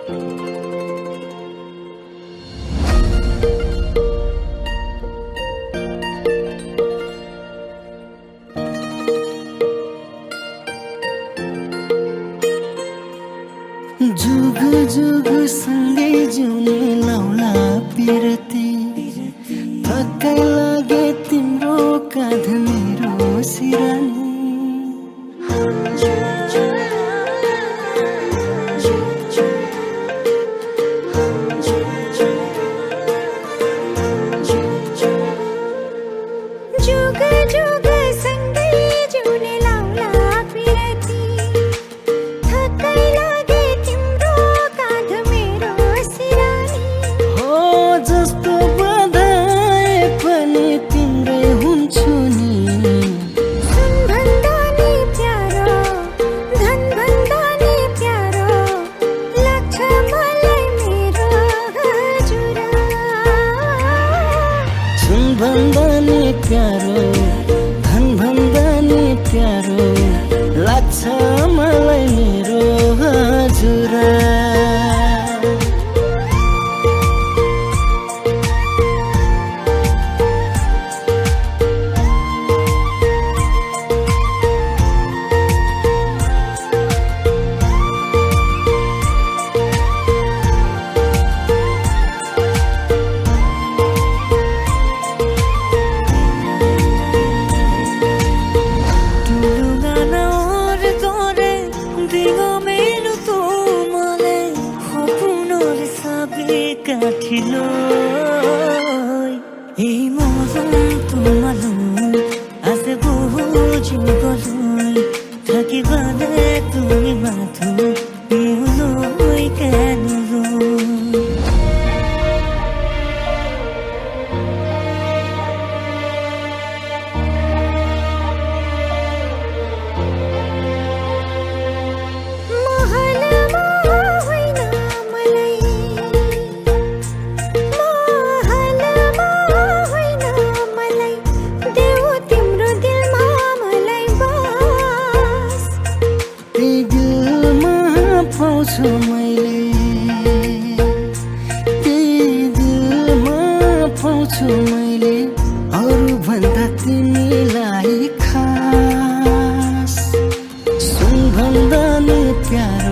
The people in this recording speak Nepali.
जुग जुग सँगै जिउने लाउला पिरती थक्कै लागे तिम्रो काँध मेरो सिरानी जुग जुग सँगै जिउने लाउला पिरती थक्कै लागे तिम्रो काँध मेरो सिरानी हो जस्तो बधाए पनि तिम्रै हुन्छु नि सुनभन्दा नि प्यारो धनभन्दा नि प्यारो लाग्छ मलाई मेरो हजुर सुनभन्दा नि प्यारो धनभन्दा नि प्यारो लाग्छ मलाई मेरो हजुरा কাঠিলো এই মরণ তোমালৈ আছে বহু যুগলৈ থাকিবানে তুমি মাথো মোলৈ কেনলৈ पाउँछु मैले त्यही दिलमा पाउँछु मैले अरू भन्दा तिमीलाई खास सुनभन्दा नि प्यारो